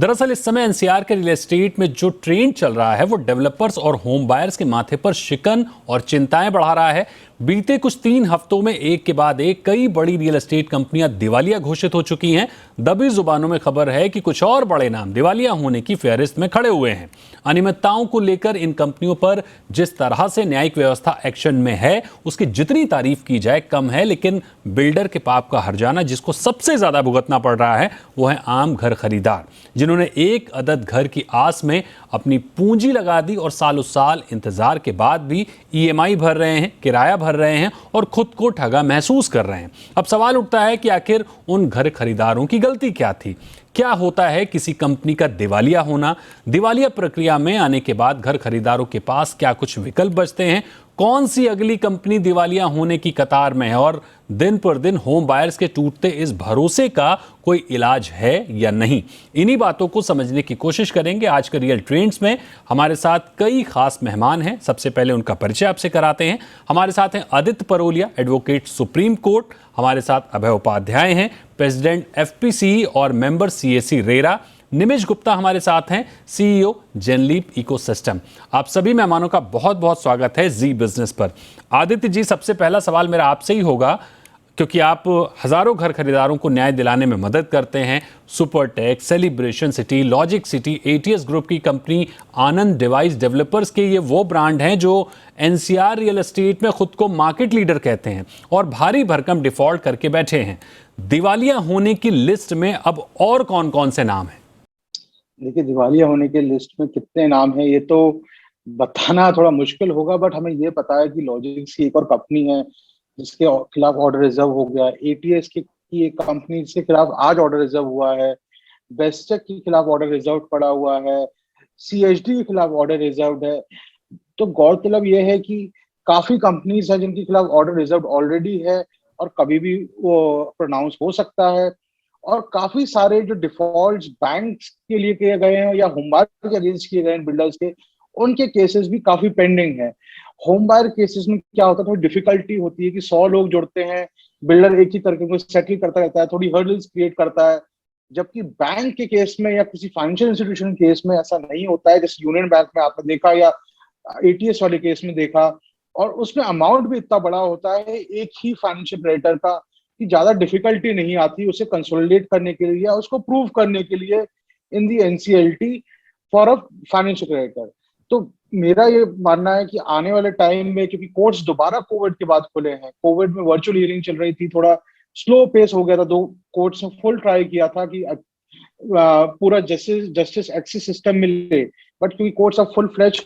दरअसल इस समय एनसीआर के रियल एस्टेट में जो ट्रेंड चल रहा है वो डेवलपर्स और होम बायर्स के माथे पर शिकन और चिंताएं बढ़ा रहा है। बीते कुछ 3 हफ्तों में एक के बाद एक कई बड़ी रियल एस्टेट कंपनियां दिवालिया घोषित हो चुकी हैं। दबी जुबानों में खबर है कि कुछ और बड़े नाम दिवालिया होने की फेहरिस्त में खड़े हुए हैं। अनियमितताओं को लेकर इन कंपनियों पर जिस तरह से न्यायिक व्यवस्था एक्शन में है उसकी जितनी तारीफ की जाए कम है, लेकिन बिल्डर के पाप का हर्जाना जिसको सबसे ज्यादा भुगतना पड़ रहा है वो है आम घर खरीदार, जिन्होंने एक अदद घर की आस में अपनी पूंजी लगा दी और सालों साल इंतजार के बाद भी ईएमआई भर रहे हैं, किराया भर रहे हैं और खुद को ठगा महसूस कर रहे हैं। अब सवाल उठता है कि आखिर उन घर खरीदारों की गलती क्या थी? क्या होता है किसी कंपनी का दिवालिया होना? दिवालिया प्रक्रिया में आने के बाद घर खरीदारों के पास क्या कुछ विकल्प बचते हैं? कौन सी अगली कंपनी दिवालिया होने की कतार में है? और दिन पर दिन होम बायर्स के टूटते इस भरोसे का कोई इलाज है या नहीं? इन्हीं बातों को समझने की कोशिश करेंगे आज के रियल ट्रेंड्स में। हमारे साथ कई खास मेहमान हैं। सबसे पहले उनका परिचय आपसे कराते हैं। हमारे साथ हैं Aditya Parolia, advocate supreme court. हमारे साथ अभय उपाध्याय हैं, प्रेसिडेंट एफपीसीई और मेंबर सीएसी रेरा। निमिष गुप्ता हमारे साथ हैं, सीईओ जेनलीप इकोसिस्टम। आप सभी मेहमानों का बहुत बहुत स्वागत है जी बिजनेस पर। आदित्य जी, सबसे पहला सवाल मेरा आपसे ही होगा, क्योंकि आप हजारों घर खरीदारों को न्याय दिलाने में मदद करते हैं। Supertech, celebration city, logic city, ATS group की कंपनी आनंद डिवाइस डेवलपर्स के ये वो ब्रांड हैं जो एनसीआर रियल एस्टेट में खुद को मार्केट लीडर कहते हैं और भारी भरकम डिफॉल्ट करके बैठे हैं। दिवालिया होने की लिस्ट में अब और कौन कौन से नाम हैं? देखिए, दिवालिया होने के लिस्ट में कितने नाम हैं ये तो बताना थोड़ा मुश्किल होगा, बट हमें ये पता है कि लॉजिक्स की एक और कंपनी है जिसके खिलाफ ऑर्डर रिजर्व हो गया। एटीएस की एक कंपनी जिसके खिलाफ आज ऑर्डर रिजर्व हुआ है। बेस्टेक के खिलाफ ऑर्डर रिजर्व पड़ा हुआ है। सीएचडी के खिलाफ ऑर्डर रिजर्व है। तो गौरतलब ये है कि काफी कंपनीज हैं जिनके खिलाफ ऑर्डर रिजर्व ऑलरेडी है और कभी भी वो प्रोनाउंस हो सकता है। और काफी सारे जो डिफॉल्ट बैंक्स के लिए किए गए हैं या होम बायर के अगेंस्ट किए गए हैं बिल्डर्स के, उनके केसेस भी काफी पेंडिंग है। होम बायर केसेस में क्या होता है, थोड़ी डिफिकल्टी होती है कि 100 लोग जुड़ते हैं, बिल्डर एक ही तरीके को सेटल करता रहता है, थोड़ी हर्डल्स क्रिएट करता है। जबकि बैंक के केस में या किसी फाइनेंशियल इंस्टीट्यूशन केस में ऐसा नहीं होता है, जैसे यूनियन बैंक में आपने देखा या एटीएस वाले केस में देखा। और उसमें अमाउंट भी इतना बड़ा होता है एक ही फाइनेंशियल क्रेडिटर का कि ज्यादा डिफिकल्टी नहीं आती उसे कंसोलिडेट करने के लिए या उसको प्रूव करने के लिए in the NCLT for a financial creditor. तो मेरा ये मानना है कि आने वाले टाइम में, क्योंकि कोर्ट्स दोबारा कोविड के बाद खुले हैं, कोविड में वर्चुअल हियरिंग चल रही थी, थोड़ा स्लो पेस हो गया था, 2 कोर्ट्स ने फुल ट्राई किया था कि पूरा जस्टिस एक्सेस सिस्टम मिले, बट क्योंकि कोर्ट्स अब फुल फ्लेज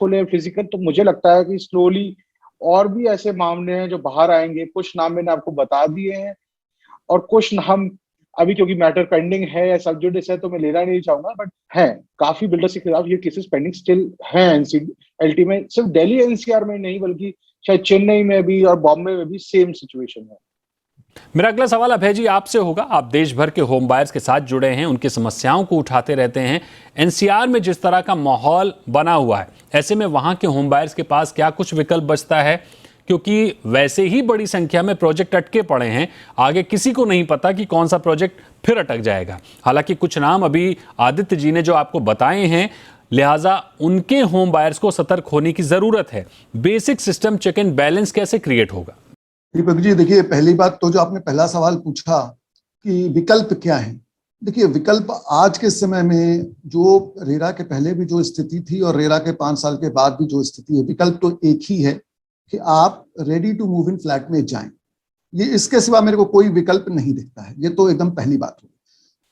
खुले फिजिकल, तो मुझे लगता है कि स्लोली और भी ऐसे मामले हैं जो बाहर आएंगे। कुछ नाम मैंने आपको बता दिए हैं और कुछ नाम अभी क्योंकि मैटर पेंडिंग है या सब जुडिस है तो मैं लेना नहीं चाहूंगा, बट है काफी बिल्डर्स के खिलाफ ये केसेस पेंडिंग स्टिल है एनसीएलटी में। सिर्फ दिल्ली एनसीआर में नहीं बल्कि शायद चेन्नई में भी और बॉम्बे में भी सेम सिचुएशन है। मेरा अगला सवाल अभय जी आपसे होगा। आप देश भर के होम बायर्स के साथ जुड़े हैं, उनकी समस्याओं को उठाते रहते हैं। एनसीआर में जिस तरह का माहौल बना हुआ है, ऐसे में वहां के होम बायर्स के पास क्या कुछ विकल्प बचता है? क्योंकि वैसे ही बड़ी संख्या में प्रोजेक्ट अटके पड़े हैं, आगे किसी को नहीं पता कि कौन सा प्रोजेक्ट फिर अटक जाएगा। हालांकि कुछ नाम अभी आदित्य जी ने जो आपको बताए हैं, लिहाजा उनके होम बायर्स को सतर्क होने की जरूरत है। Basic system check and balance कैसे क्रिएट होगा? दीपक जी, देखिए, पहली बात तो जो आपने पहला सवाल पूछा कि विकल्प क्या है, देखिए विकल्प आज के समय में जो रेरा के पहले भी जो स्थिति थी और रेरा के 5 साल के बाद भी जो स्थिति है, विकल्प तो एक ही है कि आप ready to move in flat में जाएं। ये इसके सिवा मेरे को कोई विकल्प नहीं दिखता है। ये तो एकदम पहली बात हुई।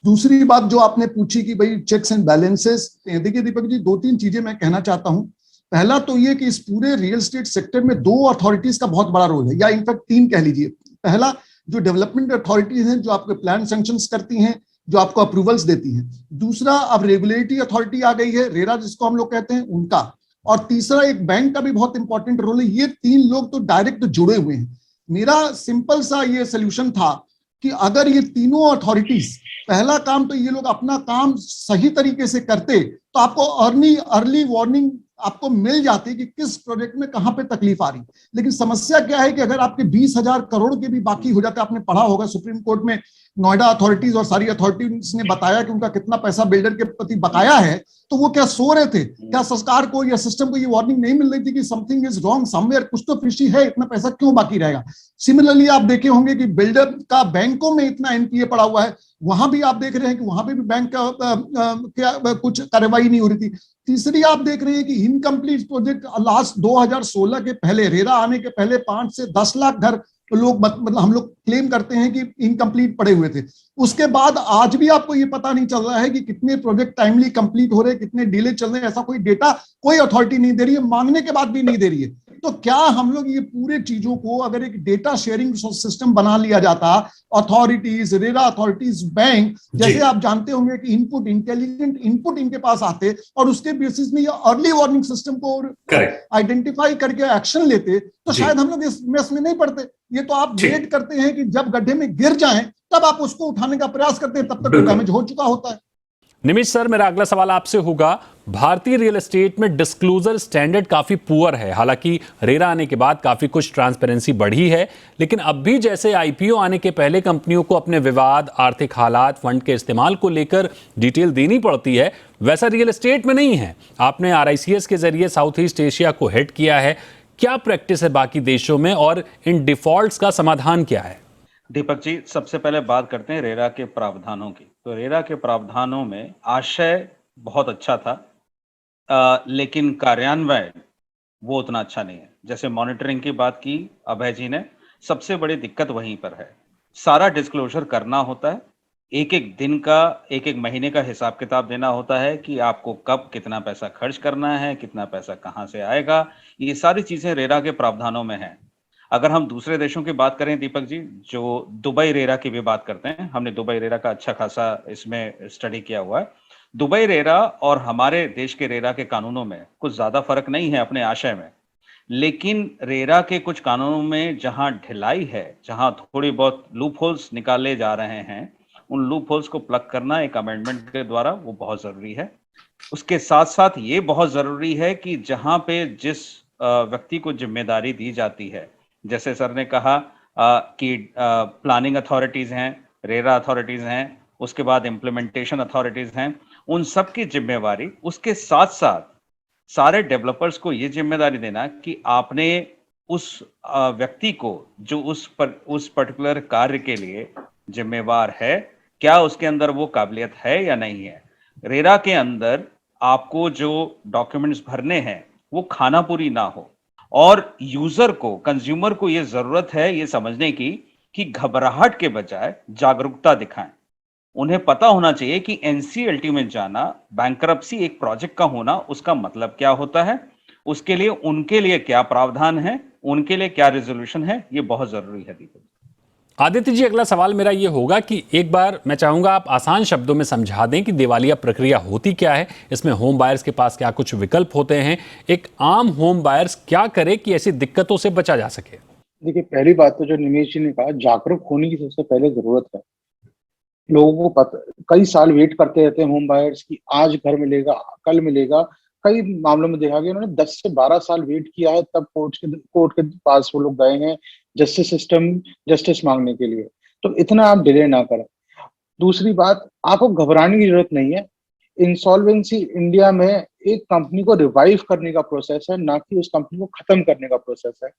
दूसरी बात जो आपने पूछी कि भाई चेक्स एंड बैलेंसेस, देखिए दीपक जी, 2-3 चीजें मैं कहना चाहता हूं। पहला तो ये कि इस पूरे रियल एस्टेट सेक्टर में 2 अथॉरिटीज का बहुत बड़ा रोल है, या इनफैक्ट 3 कह लीजिए। पहला, जो डेवलपमेंट अथॉरिटीज हैं, जो आपके प्लान सैंक्शंस करती हैं, जो आपको अप्रूवल्स देती हैं। दूसरा, अब रेगुलेटरी अथॉरिटी आ गई है, रेरा जिसको हम लोग कहते हैं, उनका। और तीसरा, एक बैंक का भी बहुत इंपॉर्टेंट रोल है। ये 3 लोग तो डायरेक्ट जुड़े हुए हैं। मेरा सिंपल सा ये सोल्यूशन था कि अगर ये तीनों अथॉरिटीज, पहला काम तो ये लोग अपना काम सही तरीके से करते तो आपको अर्ली वार्निंग आपको मिल जाती है कि किस प्रोजेक्ट में कहां पे तकलीफ आ रही। लेकिन समस्या क्या है कि अगर आपके 20,000 करोड़ के भी बाकी हो जाते, आपने पढ़ा होगा सुप्रीम कोर्ट में नोएडा अथॉरिटीज और सारी अथॉरिटीज ने बताया कि उनका कितना पैसा बिल्डर के प्रति बकाया है, तो वो क्या सो रहे थे? क्या सरकार को या सिस्टम को ये वार्निंग नहीं मिल रही थी कि समथिंग इज रॉन्ग समवेयर, कुछ तो फिशी है, इतना पैसा क्यों बाकी रहेगा? सिमिलरली आप देखे होंगे कि बिल्डर का बैंकों में इतना एनपीए पड़ा हुआ है, वहां भी आप देख रहे हैं कि वहां पे भी बैंक का कुछ कार्रवाई नहीं हो रही थी। तीसरी आप देख रहे हैं कि इनकम्प्लीट प्रोजेक्ट लास्ट 2016 के पहले, रेरा आने के पहले 5 से 10 लाख घर लोग मतलब हम लोग क्लेम करते हैं कि इनकम्प्लीट पड़े हुए थे। उसके बाद आज भी आपको ये पता नहीं चल रहा है कि कितने प्रोजेक्ट टाइमली कंप्लीट हो रहे हैं, कितने डिले चल रहे हैं, ऐसा कोई डेटा कोई अथॉरिटी नहीं दे रही है, मांगने के बाद भी नहीं दे रही है। तो क्या हम लोग ये पूरे चीजों को अगर एक डेटा शेयरिंग सिस्टम बना लिया जाता, अथॉरिटीज, रेरा अथॉरिटीज, बैंक, जैसे आप जानते होंगे कि इनपुट, इंटेलिजेंट इनपुट इनके पास आते और उसके बेसिस में ये अर्ली वार्निंग सिस्टम को आइडेंटिफाई करके एक्शन लेते, तो शायद हम लोग इस मेस में नहीं पड़ते। ये तो आप वेट करते हैं कि जब गड्ढे में गिर जाएं तब आप उसको उठाने का प्रयास करते हैं, तब तक डैमेज हो चुका होता है। निमिष सर, मेरा अगला सवाल आपसे होगा, भारतीय रियल एस्टेट में डिस्क्लोजर स्टैंडर्ड काफी पुअर है। हालांकि रेरा आने के बाद काफी कुछ ट्रांसपेरेंसी बढ़ी है, लेकिन अब भी जैसे आईपीओ आने के पहले कंपनियों को अपने विवाद, आर्थिक हालात, फंड के इस्तेमाल को लेकर डिटेल देनी पड़ती है, वैसा रियल एस्टेट में नहीं है। आपने आरआईसीएस के जरिए साउथ ईस्ट एशिया को हेड किया है, क्या प्रैक्टिस है बाकी देशों में और इन डिफॉल्ट्स का समाधान क्या है? दीपक जी, सबसे पहले बात करते हैं रेरा के प्रावधानों की। तो रेरा के प्रावधानों में आशय बहुत अच्छा था, लेकिन कार्यान्वयन वो उतना अच्छा नहीं है। जैसे मॉनिटरिंग की बात की अभय जी ने, सबसे बड़ी दिक्कत वहीं पर है। सारा डिस्क्लोजर करना होता है, एक एक दिन का, एक एक महीने का हिसाब किताब देना होता है कि आपको कब कितना पैसा खर्च करना है, कितना पैसा कहाँ से आएगा। ये सारी चीजें रेरा के प्रावधानों में हैं। अगर हम दूसरे देशों की बात करें दीपक जी, जो दुबई रेरा की भी बात करते हैं, हमने दुबई रेरा का अच्छा खासा इसमें स्टडी किया हुआ है। दुबई रेरा और हमारे देश के रेरा के कानूनों में कुछ ज्यादा फर्क नहीं है अपने आशय में, लेकिन रेरा के कुछ कानूनों में जहां ढिलाई है, जहां थोड़ी बहुत लूप होल्स निकाले जा रहे हैं, उन लूप होल्स को प्लग करना एक अमेंडमेंट के द्वारा वो बहुत जरूरी है। उसके साथ साथ ये बहुत जरूरी है कि जहां पे जिस व्यक्ति को जिम्मेदारी दी जाती है, जैसे सर ने कहा कि प्लानिंग अथॉरिटीज हैं, रेरा अथॉरिटीज हैं, उसके बाद इम्प्लीमेंटेशन अथॉरिटीज हैं, उन सब की जिम्मेवारी, उसके साथ साथ सारे डेवलपर्स को ये जिम्मेदारी देना कि आपने उस व्यक्ति को जो उस पर्टिकुलर कार्य के लिए जिम्मेवार है, क्या उसके अंदर वो काबिलियत है या नहीं है। रेरा के अंदर आपको जो डॉक्यूमेंट्स भरने हैं वो खानापुरी ना हो, और यूजर को, कंज्यूमर को ये जरूरत है ये समझने की कि घबराहट के बजाय जागरूकता दिखाएं। उन्हें पता होना चाहिए कि एनसीएलटी में जाना, बैंकरप्सी एक प्रोजेक्ट का होना, उसका मतलब क्या होता है, उसके लिए उनके लिए क्या प्रावधान है, उनके लिए क्या रेजोल्यूशन है, ये बहुत जरूरी है दीपक। आदित्य जी, अगला सवाल मेरा ये होगा कि एक बार मैं चाहूंगा आप आसान शब्दों में समझा दें कि दिवालिया प्रक्रिया होती क्या है, इसमें होम बायर्स के पास क्या कुछ विकल्प होते हैं, एक आम होम बायर्स क्या करे कि ऐसी दिक्कतों से बचा जा सके। देखिए, पहली बात तो जो निमेश जी ने कहा, जागरूक होने की सबसे पहले जरूरत है। लोगों को पता, कई साल वेट करते रहते हैं होम बायर्स की, आज घर मिलेगा, कल मिलेगा। कई मामलों में देखा गया उन्होंने 10 से 12 साल वेट किया है, तब कोर्ट के पास वो लोग गए हैं जस्टिस मांगने के लिए। तो इतना आप डिले ना करें। दूसरी बात, आपको घबराने की जरूरत नहीं है। इंसॉल्वेंसी इंडिया में एक कंपनी को रिवाइव करने का प्रोसेस है, ना कि उस कंपनी को खत्म करने का प्रोसेस है।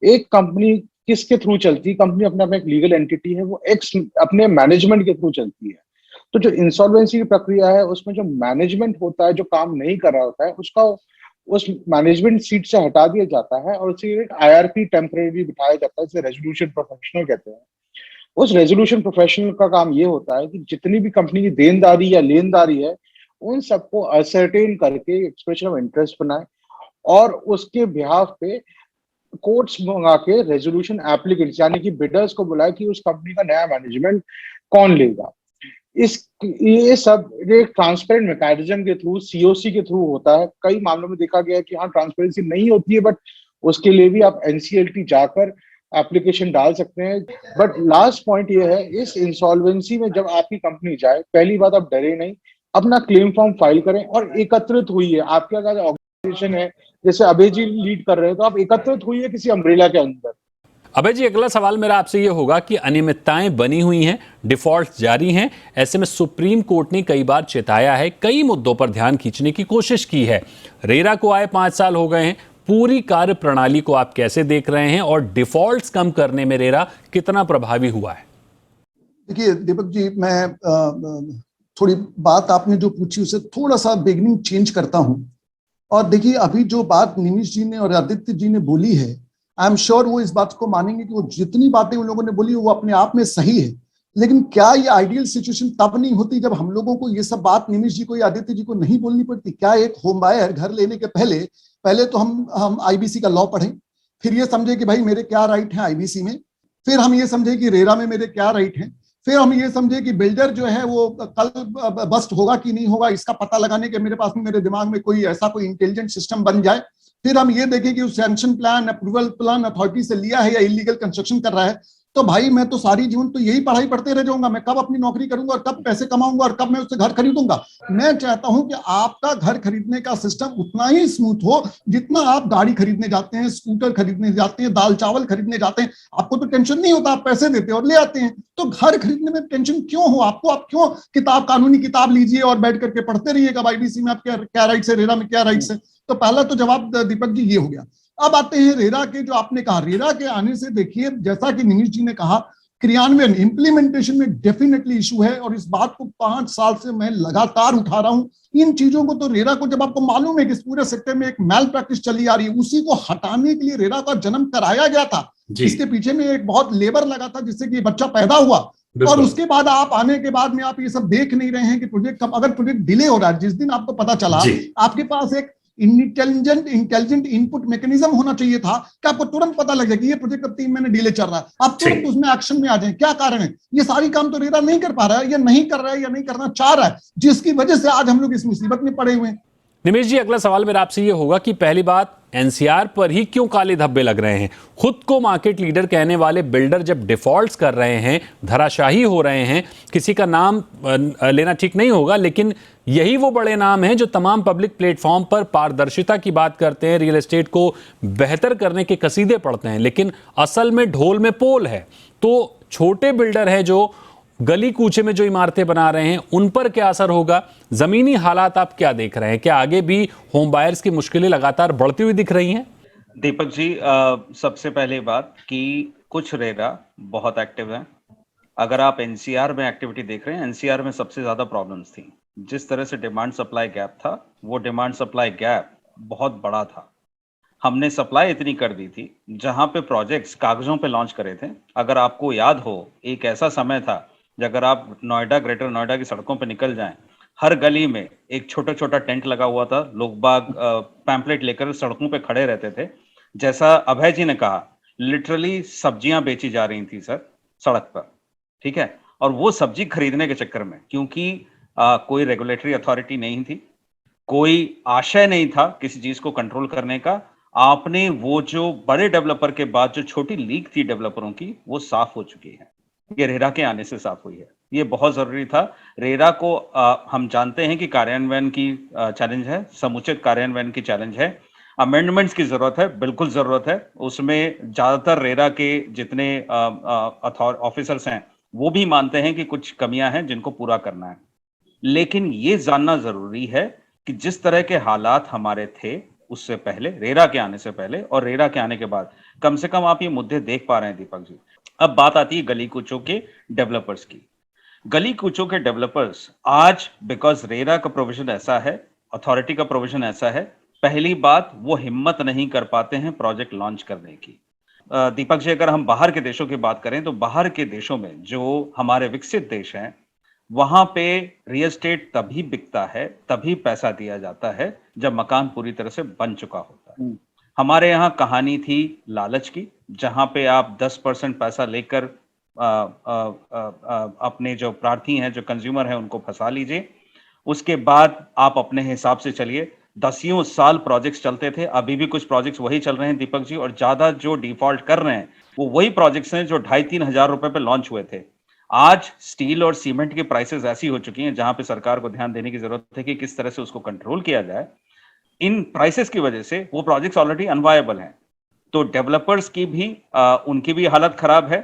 एक कंपनी किसके थ्रू चलती है? कंपनी अपना एक लीगल एंटिटी है, वो अपने मैनेजमेंट के थ्रू चलती है। तो जो इंसॉल्वेंसी की प्रक्रिया है, उसमें जो मैनेजमेंट होता है, जो काम नहीं कर रहा होता है, उसका उस मैनेजमेंट सीट से हटा दिया जाता है और उसे एक आईआरपी टेम्परेरी बिठाया जाता है, इसे रेजोल्यूशन प्रोफेशनल कहते हैं। उस रेजोल्यूशन प्रोफेशनल का काम ये होता है कि जितनी भी कंपनी की देनदारी या लेनदारी है, उन सबको असर्टेन करके एक्सप्रेशन ऑफ इंटरेस्ट बनाए और उसके बिहाफ पे कोर्ट्स मंगा के रेजोल्यूशन एप्लीकेंट्स यानी कि बिडर्स को बुलाए कि उस कंपनी का नया मैनेजमेंट कौन लेगा। ये सब एक ट्रांसपेरेंट मैकेनिज्म के थ्रू, सीओसी के थ्रू होता है। कई मामलों में देखा गया है कि हाँ, ट्रांसपेरेंसी नहीं होती है, बट उसके लिए भी आप एनसीएलटी जाकर एप्लीकेशन डाल सकते हैं। बट लास्ट पॉइंट ये है, इस इंसॉल्वेंसी में जब आपकी कंपनी जाए, पहली बात आप डरे नहीं, अपना क्लेम फॉर्म फाइल करें और एकत्रित हुई है। आपके अगर ऑर्गेनाइजेशन है, जैसे अभय जी लीड कर रहे हैं, तो आप एकत्रित हुई है किसी अम्ब्रेला के अंदर। अभय जी, अगला सवाल मेरा आपसे ये होगा कि अनियमितताएं बनी हुई हैं, डिफॉल्ट जारी हैं, ऐसे में सुप्रीम कोर्ट ने कई बार चेताया है, कई मुद्दों पर ध्यान खींचने की कोशिश की है। रेरा को आए 5 साल हो गए हैं, पूरी कार्य प्रणाली को आप कैसे देख रहे हैं और डिफॉल्ट्स कम करने में रेरा कितना प्रभावी हुआ है? देखिए दीपक जी, मैं थोड़ी बात आपने जो पूछी उसे थोड़ा सा बिगनिंग चेंज करता हूं। और देखिए, अभी जो बात निमिष जी ने और आदित्य जी ने बोली है, आई एम श्योर वो इस बात को मानेंगे कि वो जितनी बातें उन लोगों ने बोली वो अपने आप में सही है। लेकिन क्या ये आइडियल सिचुएशन तब नहीं होती जब हम लोगों को ये सब बात निमिष जी को या आदित्य जी को नहीं बोलनी पड़ती? क्या एक होम बायर घर लेने के पहले तो हम आईबीसी का लॉ पढ़ें, फिर ये समझे कि भाई मेरे क्या राइट है आईबीसी में, फिर हम ये समझे कि रेरा में मेरे क्या राइट है, फिर हम ये समझे कि बिल्डर जो है वो कल बस्ट होगा कि नहीं होगा इसका पता लगाने के मेरे पास में, मेरे दिमाग में कोई ऐसा कोई इंटेलिजेंट सिस्टम बन जाए। फिर हम ये देखें कि उस sanction plan approval plan authority से लिया है या इलीगल कंस्ट्रक्शन कर रहा है। तो भाई मैं तो सारी जीवन तो यही पढ़ाई पढ़ते रह जाऊंगा। मैं कब अपनी नौकरी करूंगा और कब पैसे कमाऊंगा और कब मैं उससे घर खरीदूंगा? मैं चाहता हूं कि आपका घर खरीदने का सिस्टम उतना ही स्मूथ हो जितना आप गाड़ी खरीदने जाते हैं, स्कूटर खरीदने जाते हैं, दाल चावल खरीदने जाते हैं। आपको तो टेंशन नहीं होता, आप पैसे देते हैं और ले आते हैं। तो घर खरीदने में टेंशन क्यों हो आपको? आप क्यों कानूनी किताब लीजिए और बैठ करके पढ़ते रहिएगा आईबीसी में आप क्या राइट्स है, रेरा में क्या राइट्स है। तो पहला तो जवाब दीपक जी ये हो गया। अब आते हैं रेरा के, जो आपने कहा रेरा के आने से, देखिए जैसा कि निमिष जी ने कहा, क्रियान्वयन इंप्लीमेंटेशन में डेफिनेटली इशू है और इस बात को 5 साल से मैं लगातार उठा रहा हूं। इन चीजों को तो रेरा को, जब आपको मालूम है कि इस पूरे सेक्टर में एक मैल प्रैक्टिस चली आ रही है, उसी को हटाने के लिए रेरा का जन्म कराया गया था। इसके पीछे में एक बहुत लेबर लगा था जिससे कि बच्चा पैदा हुआ। और उसके बाद आप आने के बाद में आप ये सब देख नहीं रहे हैं कि प्रोजेक्ट, अगर प्रोजेक्ट डिले हो रहा है, जिस दिन आपको पता चला, आपके पास एक इंटेलिजेंट इनपुट मैकेनिज्म होना चाहिए था कि आपको तुरंत पता लग जाए कि ये प्रोजेक्ट अब 3 महीने डिले चल रहा है, आप तुरंत उसमें एक्शन में आ जाएं। क्या कारण है? ये सारी काम तो रेरा नहीं कर पा रहा है, या नहीं कर रहा है, या नहीं करना चाह रहा है, जिसकी वजह से आज हम लोग इस मुसीबत में पड़े हुए हैं। निमेश जी, अगला सवाल मेरा आपसे ये होगा कि पहली बात, एनसीआर पर ही क्यों काले धब्बे लग रहे हैं? खुद को मार्केट लीडर कहने वाले बिल्डर जब डिफॉल्ट्स कर रहे हैं, धराशाही हो रहे हैं, किसी का नाम लेना ठीक नहीं होगा, लेकिन यही वो बड़े नाम हैं जो तमाम पब्लिक प्लेटफॉर्म पर पारदर्शिता की बात करते हैं, रियल एस्टेट को बेहतर करने के कसीदे पढ़ते हैं, लेकिन असल में ढोल में पोल है। तो छोटे बिल्डर हैं जो गली कूचे में जो इमारतें बना रहे हैं, उन पर क्या असर होगा? जमीनी हालात आप क्या देख रहे हैं? क्या आगे भी होम बायर्स की मुश्किलें लगातार बढ़ती हुई दिख रही हैं? दीपक जी, सबसे पहली बात कि कुछ रेरा बहुत एक्टिव हैं। अगर आप एनसीआर में एक्टिविटी देख रहे हैं, एनसीआर में सबसे ज्यादा प्रॉब्लम्स थी। जिस तरह से डिमांड सप्लाई गैप था, वो डिमांड सप्लाई गैप बहुत बड़ा था। हमने सप्लाई इतनी कर दी थी, जहां पे प्रोजेक्ट्स कागजों पे लॉन्च करे थे। अगर आपको याद हो, एक ऐसा समय था अगर आप नोएडा, ग्रेटर नोएडा की सड़कों पे निकल जाएं, हर गली में एक छोटा छोटा टेंट लगा हुआ था, लोग बाग पैम्पलेट लेकर सड़कों पे खड़े रहते थे। जैसा अभय जी ने कहा, लिटरली सब्जियां बेची जा रही थी सर सड़क पर, ठीक है। और वो सब्जी खरीदने के चक्कर में, क्योंकि कोई रेगुलेटरी अथॉरिटी नहीं थी, कोई आशय नहीं था किसी चीज को कंट्रोल करने का, आपने वो जो बड़े डेवलपर के बाद जो छोटी लीक थी डेवलपरों की, वो साफ हो चुकी है। ये रेरा के आने से साफ हुई है। ये बहुत जरूरी था। रेरा को हम जानते हैं कि कार्यान्वयन की चैलेंज है, समुचित कार्यान्वयन की चैलेंज है, अमेंडमेंट्स की जरूरत है, बिल्कुल जरूरत है। उसमें ज्यादातर रेरा के जितने ऑफिसर्स हैं वो भी मानते हैं कि कुछ कमियां हैं जिनको पूरा करना है। लेकिन ये जानना जरूरी है कि जिस तरह के हालात हमारे थे उससे पहले, रेरा के आने से पहले और रेरा के आने के बाद, कम से कम आप ये मुद्दे देख पा रहे हैं दीपक जी। अब बात आती है गली कूचों के डेवलपर्स की। गली कूचों के डेवलपर्स आज, बिकॉज रेरा का प्रोविजन ऐसा है, अथॉरिटी का प्रोविजन ऐसा है, पहली बात वो हिम्मत नहीं कर पाते हैं प्रोजेक्ट लॉन्च करने की। दीपक जी, अगर हम बाहर के देशों की बात करें तो बाहर के देशों में, जो हमारे विकसित देश हैं, वहां पे रियल एस्टेट तभी बिकता है, तभी पैसा दिया जाता है जब मकान पूरी तरह से बन चुका होता है। हमारे यहाँ कहानी थी लालच की, जहां पे आप 10% पैसा लेकर अपने जो प्रार्थी हैं, जो कंज्यूमर हैं, उनको फंसा लीजिए। उसके बाद आप अपने हिसाब से चलिए। 10 साल प्रोजेक्ट्स चलते थे, अभी भी कुछ प्रोजेक्ट्स वही चल रहे हैं दीपक जी, और ज्यादा जो डिफॉल्ट कर रहे हैं वो वही प्रोजेक्ट्स हैं जो 2,500-3,000 रुपए पे लॉन्च हुए थे। आज स्टील और सीमेंट की प्राइसेस ऐसी हो चुकी हैं जहां पे सरकार को ध्यान देने की जरूरत है कि किस तरह से उसको कंट्रोल किया जाए। इन प्राइसेस की वजह से वो प्रोजेक्ट्स ऑलरेडी अनवायबल हैं, तो डेवलपर्स की भी उनकी भी हालत खराब है।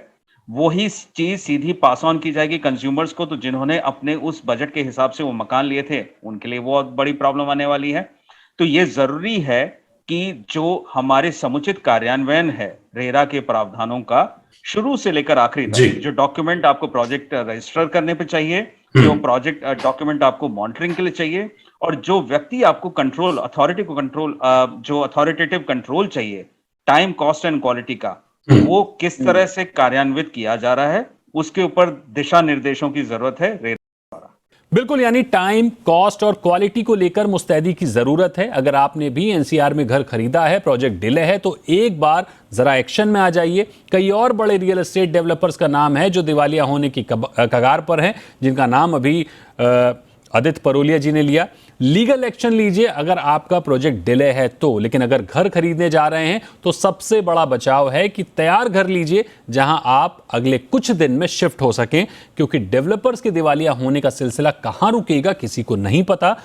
वही चीज सीधी पास ऑन की जाएगी कंज्यूमर्स को, तो जिन्होंने अपने उस बजट के हिसाब से वो मकान लिए थे उनके लिए बहुत बड़ी प्रॉब्लम आने वाली है। तो ये जरूरी है कि जो हमारे समुचित कार्यान्वयन है रेरा के प्रावधानों का, शुरू से लेकर आखिरी तक, जो डॉक्यूमेंट आपको प्रोजेक्ट रजिस्टर करने पे चाहिए, जो प्रोजेक्ट डॉक्यूमेंट आपको मॉनिटरिंग के लिए चाहिए, और जो व्यक्ति आपको कंट्रोल अथॉरिटी को कंट्रोल जो अथॉरिटेटिव कंट्रोल चाहिए टाइम, कॉस्ट एंड क्वालिटी का, वो किस तरह से कार्यान्वित किया जा रहा है, उसके ऊपर दिशा निर्देशों की जरूरत है रेरा द्वारा। बिल्कुल, यानी टाइम, कॉस्ट और क्वालिटी को लेकर मुस्तैदी की जरूरत है। अगर आपने भी एनसीआर में घर खरीदा है, प्रोजेक्ट डिले है, तो एक बार जरा एक्शन में आ जाइए। कई और बड़े रियल एस्टेट डेवलपर्स का नाम है जो दिवालिया होने की कगार पर हैं, जिनका नाम अभी आदित्य परोलिया जी ने लिया। लीगल एक्शन लीजिए अगर आपका प्रोजेक्ट डिले है तो, लेकिन अगर घर खरीदने जा रहे हैं तो सबसे बड़ा बचाव है कि तैयार घर लीजिए जहां आप अगले कुछ दिन में शिफ्ट हो सकें, क्योंकि डेवलपर्स के दिवालिया होने का सिलसिला कहां रुकेगा किसी को नहीं पता।